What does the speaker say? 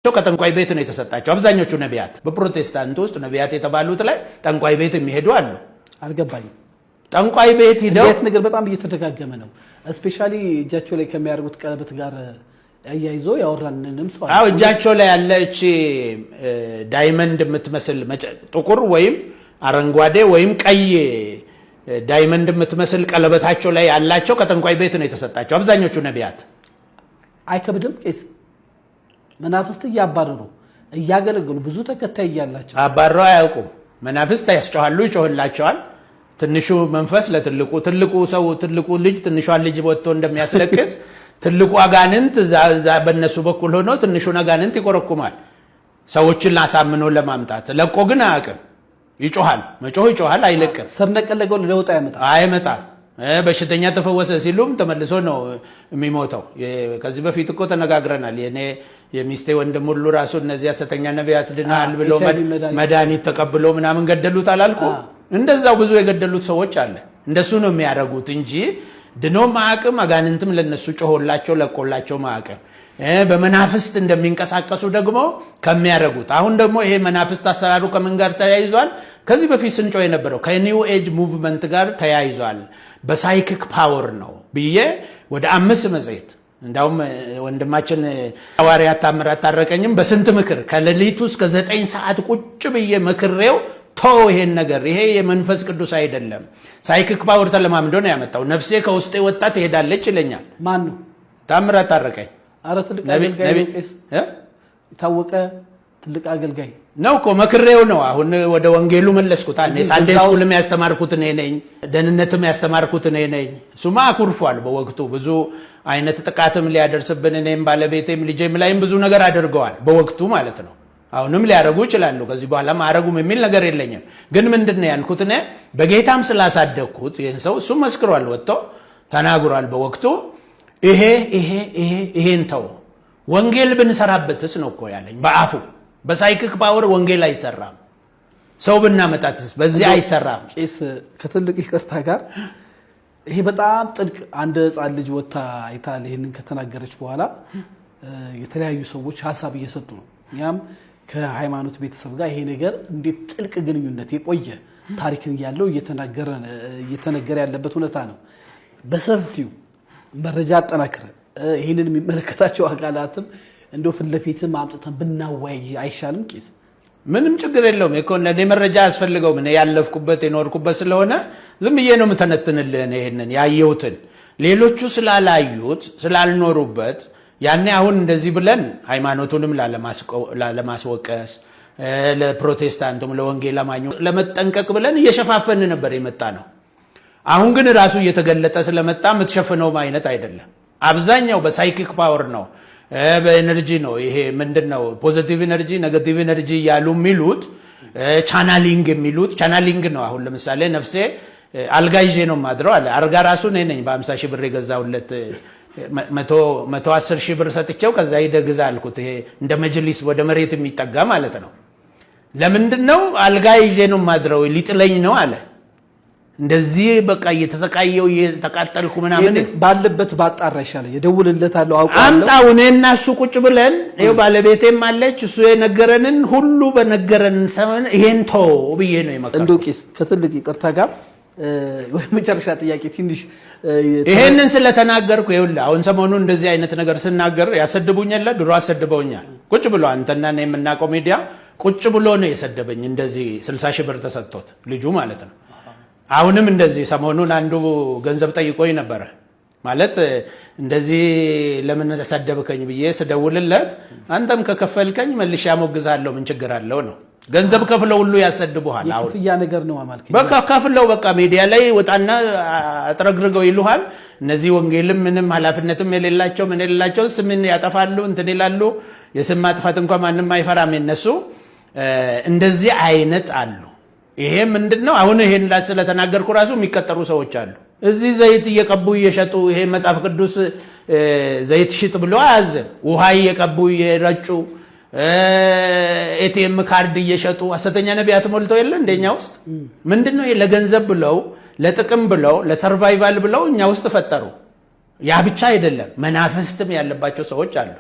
ከጠንቋይ ቤት ነው የተሰጣቸው አብዛኞቹ ነቢያት በፕሮቴስታንት ውስጥ ነቢያት የተባሉት ላይ ጠንቋይ ቤት የሚሄዱ አሉ። አልገባኝም። ጠንቋይ ቤት ሄደው ቤት ነገር በጣም እየተደጋገመ ነው። ስፔሻሊ እጃቸው ላይ ከሚያደርጉት ቀለበት ጋር ያያይዞ ያወራንንም ሰው አው እጃቸው ላይ ያለች ዳይመንድ የምትመስል ጥቁር ወይም አረንጓዴ ወይም ቀይ ዳይመንድ የምትመስል ቀለበታቸው ላይ ያላቸው ከጠንቋይ ቤት ነው የተሰጣቸው አብዛኞቹ ነቢያት። አይከብድም ቄስ መናፍስት እያባረሩ እያገለገሉ ብዙ ተከታይ ያላቸው አባረው አያውቁም። መናፍስት ያስጨዋሉ ይጮህላቸዋል። ትንሹ መንፈስ ለትልቁ ትልቁ ሰው ትልቁ ልጅ ትንሿን ልጅ ወጥቶ እንደሚያስለቅስ ትልቁ አጋንንት በእነሱ በኩል ሆኖ ትንሹን አጋንንት ይቆረኩማል ሰዎችን አሳምኖ ለማምጣት። ለቆ ግን አያውቅም። ይጮሃል፣ መጮህ ይጮሃል፣ አይለቅም። ስር ነቀል ለውጥ አይመጣም። በሽተኛ ተፈወሰ ሲሉም ተመልሶ ነው የሚሞተው። ከዚህ በፊት እኮ ተነጋግረናል። የኔ የሚስቴ ወንድም ሁሉ ራሱ እነዚህ ሐሰተኛ ነቢያት ድናል ብሎ መድኃኒት ተቀብሎ ምናምን ገደሉት አላልኩ? እንደዛው ብዙ የገደሉት ሰዎች አለ። እንደሱ ነው የሚያደርጉት እንጂ ድኖ ማዕቅም አጋንንትም ለነሱ ጮሆላቸው ለቆላቸው ማዕቅም በመናፍስት እንደሚንቀሳቀሱ ደግሞ ከሚያደርጉት። አሁን ደግሞ ይሄ መናፍስት አሰራሩ ከምን ጋር ተያይዟል? ከዚህ በፊት ስንጮ የነበረው ከኒው ኤጅ ሙቭመንት ጋር ተያይዟል። በሳይኪክ ፓወር ነው ብዬ ወደ 5 መጽሔት እንዳውም ወንድማችን ሐዋርያ ታምራት ታረቀኝም በስንት ምክር ከሌሊቱ እስከ 9 ሰዓት ቁጭ ብዬ መክሬው ይሄን ነገር ይሄ የመንፈስ ቅዱስ አይደለም፣ ሳይኪክ ፓወር ተለማምዶ ነው ያመጣው። ነፍሴ ከውስጤ ወጣ ትሄዳለች ይለኛል። ማን ነው? ታምራት ታረቀኝ። አረ ትልቅ አገልጋይ ቄስ ታወቀ ትልቅ አገልጋይ ነው እኮ መክሬው ነው። አሁን ወደ ወንጌሉ መለስኩት። እኔ ሳንዴ ስኩልም ያስተማርኩት እኔ ነኝ፣ ደህንነትም ያስተማርኩት እኔ ነኝ። ሱማ አኩርፏል። በወቅቱ ብዙ አይነት ጥቃትም ሊያደርስብን እኔም ባለቤቴም ልጄም ላይም ብዙ ነገር አድርገዋል በወቅቱ ማለት ነው። አሁንም ሊያረጉ ይችላሉ። ከዚህ በኋላም አረጉም የሚል ነገር የለኝም። ግን ምንድነው ያልኩት እኔ በጌታም ስላሳደግኩት ይሄን ሰው እሱ መስክሯል፣ ወጥቶ ተናግሯል በወቅቱ ይሄን ተው ወንጌል ብንሰራበትስ ነው እኮ ያለኝ በአፉ። በሳይኪክ ፓወር ወንጌል አይሰራም። ሰው ብናመጣትስ በዚህ አይሰራም። ቄስ ከትልቅ ይቅርታ ጋር ይሄ በጣም ጥልቅ አንድ ሕፃን ልጅ ወጣ አይታል። ይሄንን ከተናገረች በኋላ የተለያዩ ሰዎች ሐሳብ እየሰጡ ነው። ያም ከሃይማኖት ቤተሰብ ጋር ይሄ ነገር እንዴት ጥልቅ ግንኙነት የቆየ ታሪክን ያለው እየተነገረ ያለበት ሁኔታ ነው። በሰፊው መረጃ አጠናክረን ይሄንን የሚመለከታቸው አካላትም እንደው ፊት ለፊትም አምጥተን ብናወያይ አይሻልም ቄስ? ምንም ችግር የለውም እኮ ለኔ መረጃ ያስፈልገው ምን ያለፍኩበት የኖርኩበት ስለሆነ ዝም ብዬ ነው የምተነትንልህ። ይሄንን ያየሁትን ሌሎቹ ስላላዩት ስላልኖሩበት ያኔ አሁን እንደዚህ ብለን ሃይማኖቱንም ላለማስወቀስ ለፕሮቴስታንቱም ለወንጌል አማኙ ለመጠንቀቅ ብለን እየሸፋፈን ነበር የመጣ ነው። አሁን ግን ራሱ እየተገለጠ ስለመጣ የምትሸፍነው አይነት አይደለም። አብዛኛው በሳይኪክ ፓወር ነው፣ በኤነርጂ ነው። ይሄ ምንድነው ፖዚቲቭ ኤነርጂ ኔጌቲቭ ኤነርጂ ያሉ የሚሉት ቻናሊንግ የሚሉት ቻናሊንግ ነው። አሁን ለምሳሌ ነፍሴ አልጋ ይዤ ነው ማድረው አለ። አልጋ ራሱ ነኝ በ50 ሺህ ብር የገዛውለት 110 ሺህ ብር ሰጥቼው ከዛ ሂደህ ግዛ አልኩት። ይሄ እንደ መጅሊስ ወደ መሬት የሚጠጋ ማለት ነው። ለምንድነው አልጋ ይዤ ነው ማድረው ሊጥለኝ ነው አለ። እንደዚህ በቃ እየተሰቃየው እየተቃጠልኩ ምናምን ባለበት ባጣራ ይሻላል። የደውልለታለሁ አውቃለሁ። አምጣው እኔና እሱ ቁጭ ብለን ይኸው ባለቤቴም አለች እሱ የነገረንን ሁሉ በነገረን ሰመን ይሄን ተው ብዬ ነው የመከረው። እንደው ቄስ ከትልቅ ይቅርታ ጋር ወደ መጨረሻ ጥያቄ ትንሽ ይሄንን ስለተናገርኩ ይኸውልህ አሁን ሰሞኑን እንደዚህ አይነት ነገር ስናገር ያሰድቡኛል። ድሮ አሰድበውኛል። ቁጭ ብሎ አንተና እኔ የምናውቀው ሚዲያ ቁጭ ብሎ ነው የሰደበኝ። እንደዚህ 60 ሺህ ብር ተሰጥቶት ልጁ ማለት ነው። አሁንም እንደዚህ ሰሞኑን አንዱ ገንዘብ ጠይቆኝ ነበረ። ማለት እንደዚህ ለምን ተሰደብከኝ ብዬ ስደውልለት አንተም ከከፈልከኝ መልሼ አሞግዛለሁ ምን ችግር አለው ነው። ገንዘብ ከፍለው ሁሉ ያሰድቡሃል። አሁን የክፍያ ነገር ነው ማለት በቃ ከፍለው በቃ ሚዲያ ላይ ወጣና አጥረግርገው ይሉሃል። እነዚህ ወንጌልም ምንም ኃላፊነትም የሌላቸው ምን የሌላቸው ስምን ያጠፋሉ እንትን ይላሉ። የስም ማጥፋት እንኳን ማንም አይፈራም የነሱ። እንደዚህ አይነት አሉ። ይሄ ምንድነው አሁን ይሄን ስለተናገርኩ ራሱ የሚቀጠሩ ሰዎች አሉ። እዚህ ዘይት እየቀቡ እየሸጡ ይሄ መጽሐፍ ቅዱስ ዘይት ሽጥ ብሎ አያዘን። ውሃ እየቀቡ እየረጩ ኤቲኤም ካርድ እየሸጡ ሐሰተኛ ነቢያት ሞልተው የለ እንደኛ ውስጥ። ምንድነው ይሄ ለገንዘብ ብለው ለጥቅም ብለው ለሰርቫይቫል ብለው እኛ ውስጥ ፈጠሩ። ያ ብቻ አይደለም መናፍስትም ያለባቸው ሰዎች አሉ።